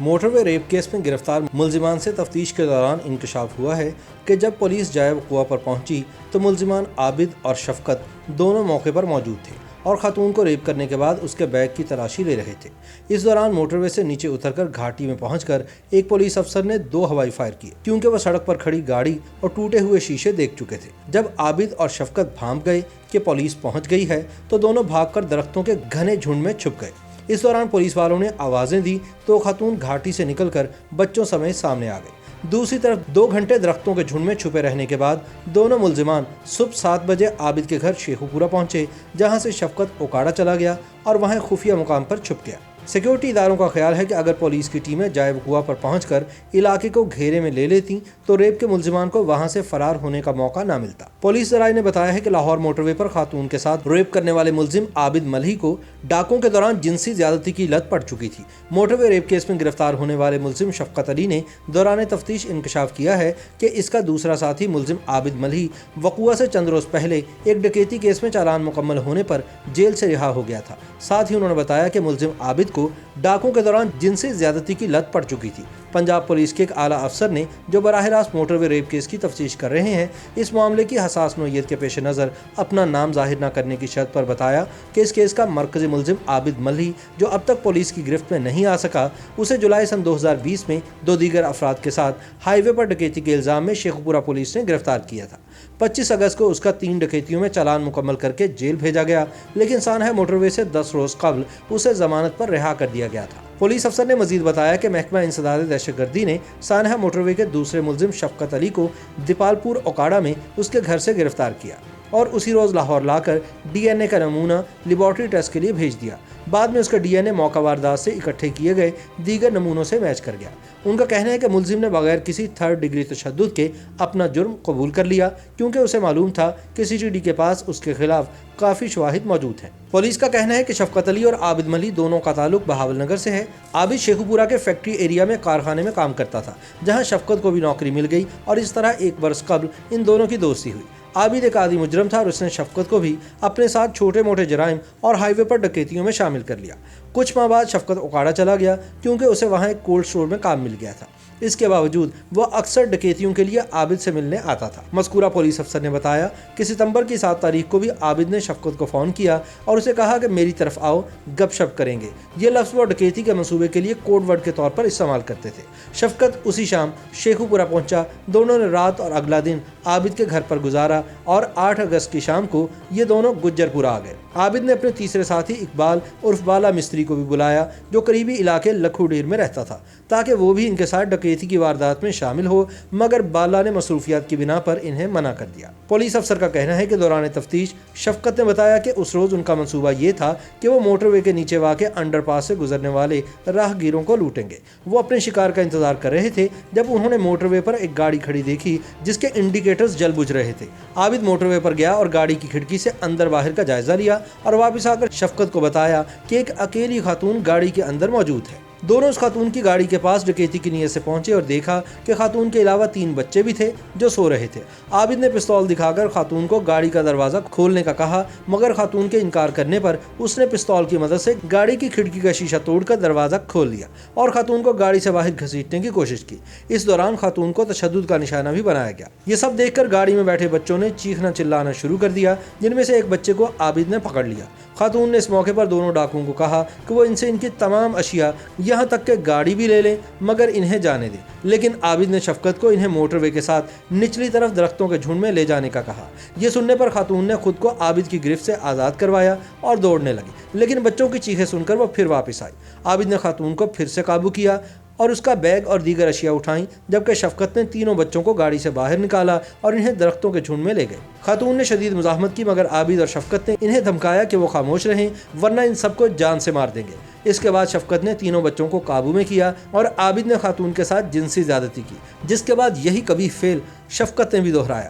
Motor وے rape case میں گرفتار ملزمان سے تفتیش کے دوران انکشاف ہوا ہے کہ جب پولیس جائے وقوع پر پہنچی تو ملزمان عابد اور شفقت دونوں موقع پر موجود تھے اور خاتون کو ریپ کرنے کے بعد اس کے بیگ کی تلاشی لے رہے تھے۔ اس دوران موٹر وے سے نیچے اتر کر گھاٹی میں پہنچ کر ایک پولیس افسر نے 2 ہوائی فائر کیے کیونکہ وہ سڑک پر کھڑی گاڑی اور ٹوٹے ہوئے شیشے دیکھ چکے تھے۔ جب عابد اور شفقت بھانپ گئے کہ پولیس پہنچ گئی ہے تو دونوں بھاگ کر درختوں کے گھنے جھنڈ میں چھپ گئے۔ اس دوران پولیس والوں نے آوازیں دی تو خاتون گھاٹی سے نکل کر بچوں سمیت سامنے آ گئی۔ دوسری طرف 2 گھنٹے درختوں کے جھنڈ میں چھپے رہنے کے بعد دونوں ملزمان صبح 7 بجے عابد کے گھر شیخو پورہ پہنچے، جہاں سے شفقت اوکاڑا چلا گیا اور وہاں خفیہ مقام پر چھپ گیا۔ سیکیورٹی اداروں کا خیال ہے کہ اگر پولیس کی ٹیمیں جائے وقوع پر پہنچ کر علاقے کو گھیرے میں لے لیتی تو ریپ کے ملزمان کو وہاں سے فرار ہونے کا موقع نہ ملتا۔ پولیس ذرائع نے بتایا ہے کہ لاہور موٹر وے پر خاتون کے ساتھ ریپ کرنے والے ملزم عابد ملہی کو ڈاکوں کے دوران جنسی زیادتی کی لت پڑ چکی تھی۔ موٹر وے ریپ کیس میں گرفتار ہونے والے ملزم شفقت علی نے دوران تفتیش انکشاف کیا ہے کہ اس کا دوسرا ساتھی ملزم عابد ملہی وقوع سے چند روز پہلے ایک ڈکیتی کیس میں چالان مکمل ہونے پر جیل سے رہا ہو گیا تھا۔ ساتھ ہی انہوں نے بتایا کہ ملزم عابد کو ڈاکوں کے دوران جنسی زیادتی کی لت پڑ چکی تھی۔ پنجاب پولیس کے ایک اعلیٰ افسر نے جو براہ راست موٹر وے ریپ کیس کی تفتیش کر رہے ہیں، اس معاملے کی حساس نوعیت کے پیش نظر اپنا نام ظاہر نہ کرنے کی شرط پر بتایا کہ اس کیس کا مرکزی ملزم عابد ملہی جو اب تک پولیس کی گرفت میں نہیں آ سکا، اسے جولائی سن 2020 میں 2 دیگر افراد کے ساتھ ہائی وے پر ڈکیتی کے الزام میں شیخو پورہ پولیس نے گرفتار کیا تھا۔ 25 اگست کو اس کا 3 ڈکیتیوں میں چالان مکمل کر کے جیل بھیجا گیا، لیکن سانحہ موٹر وے سے 10 روز قبل اسے ضمانت پر رہا کر دیا گیا تھا۔ پولیس افسر نے مزید بتایا کہ محکمہ انسداد دہشت گردی نے سانحہ موٹر وے کے دوسرے ملزم شفقت علی کو دیپال پور اوکاڑا میں اس کے گھر سے گرفتار کیا اور اسی روز لاہور لا کر ڈی این اے کا نمونہ لیبارٹری ٹیسٹ کے لیے بھیج دیا۔ بعد میں اس کا ڈی این اے موقع واردات سے اکٹھے کیے گئے دیگر نمونوں سے میچ کر گیا۔ ان کا کہنا ہے کہ ملزم نے بغیر کسی 3rd ڈگری تشدد کے اپنا جرم قبول کر لیا کیونکہ اسے معلوم تھا کہ سی ٹی ڈی کے پاس اس کے خلاف کافی شواہد موجود ہیں۔ پولیس کا کہنا ہے کہ شفقت علی اور عابد ملہی دونوں کا تعلق بہاول نگر سے ہے۔ عابد شیخو پورہ کے فیکٹری ایریا میں کارخانے میں کام کرتا تھا، جہاں شفقت کو بھی نوکری مل گئی اور اس طرح 1 برس قبل ان دونوں کی دوستی ہوئی۔ عابد ایک عادی مجرم تھا اور اس نے شفقت کو بھی اپنے ساتھ چھوٹے موٹے جرائم اور ہائی وے پر ڈکیتیوں میں شامل کر لیا۔ کچھ ماہ بعد شفقت اوکاڑا چلا گیا کیونکہ اسے وہاں ایک کولڈ اسٹور میں کام مل گیا تھا۔ اس کے باوجود وہ اکثر ڈکیتیوں کے لیے عابد سے ملنے آتا تھا۔ مذکورہ پولیس افسر نے بتایا کہ ستمبر کی 7 تاریخ کو بھی عابد نے شفقت کو فون کیا اور اسے کہا کہ میری طرف آؤ، گپ شپ کریں گے۔ یہ لفظ وہ ڈکیتی کے منصوبے کے لیے کوڈ ورڈ کے طور پر استعمال کرتے تھے۔ شفقت اسی شام شیخو پورہ پہنچا۔ دونوں نے رات اور اگلا دن عابد کے گھر پر گزارا اور 8 اگست کی شام کو یہ دونوں گجر پورہ آ گئے۔ عابد نے اپنے تیسرے ساتھی اقبال عرف بالا مستری کو بھی بلایا جو قریبی علاقے لکھو ڈیر میں رہتا تھا تاکہ وہ بھی ان کے ساتھ ڈکیتی کی واردات میں شامل ہو، مگر بالا نے مصروفیات کی بنا پر انہیں منع کر دیا۔ پولیس افسر کا کہنا ہے کہ دوران تفتیش شفقت نے بتایا کہ اس روز ان کا منصوبہ یہ تھا کہ وہ موٹر وے کے نیچے واقع انڈر پاس سے گزرنے والے راہ گیروں کو لوٹیں گے۔ وہ اپنے شکار کا انتظار کر رہے تھے جب انہوں نے موٹر وے پر ایک گاڑی کھڑی دیکھی جس کے انڈیکیٹرز جل بجھ رہے تھے۔ عابد موٹر وے پر گیا اور گاڑی کی کھڑکی سے اندر باہر کا جائزہ لیا اور واپس آ کر شفقت کو بتایا کہ ایک اکیلی خاتون گاڑی کے اندر موجود ہے۔ دونوں اس خاتون کی گاڑی کے پاس ڈکیتی کی نیت سے پہنچے اور دیکھا کہ خاتون کے علاوہ 3 بچے بھی تھے جو سو رہے تھے۔ عابد نے پستول دکھا کر خاتون کو گاڑی کا دروازہ کھولنے کا کہا، مگر خاتون کے انکار کرنے پر اس نے پستول کی مدد سے گاڑی کی کھڑکی کا شیشہ توڑ کر دروازہ کھول لیا اور خاتون کو گاڑی سے باہر گھسیٹنے کی کوشش کی۔ اس دوران خاتون کو تشدد کا نشانہ بھی بنایا گیا۔ یہ سب دیکھ کر گاڑی میں بیٹھے بچوں نے چیخنا چلانا شروع کر دیا، جن میں سے ایک بچے کو عابد نے پکڑ لیا۔ خاتون نے اس موقع پر دونوں ڈاکوؤں کو کہا کہ وہ ان سے ان کی تمام اشیاء یہاں تک کہ گاڑی بھی لے لیں مگر انہیں جانے دیں، لیکن عابد نے شفقت کو انہیں موٹر وے کے ساتھ نچلی طرف درختوں کے جھنڈ میں لے جانے کا کہا۔ یہ سننے پر خاتون نے خود کو عابد کی گرفت سے آزاد کروایا اور دوڑنے لگی، لیکن بچوں کی چیخیں سن کر وہ پھر واپس آئی۔ عابد نے خاتون کو پھر سے قابو کیا اور اس کا بیگ اور دیگر اشیاء اٹھائیں، جبکہ شفقت نے تینوں بچوں کو گاڑی سے باہر نکالا اور انہیں درختوں کے جھنڈ میں لے گئے۔ خاتون نے شدید مزاحمت کی مگر عابد اور شفقت نے انہیں دھمکایا کہ وہ خاموش رہیں ورنہ ان سب کو جان سے مار دیں گے۔ اس کے بعد شفقت نے تینوں بچوں کو قابو میں کیا اور عابد نے خاتون کے ساتھ جنسی زیادتی کی، جس کے بعد یہی قبیح فعل شفقت نے بھی دہرایا۔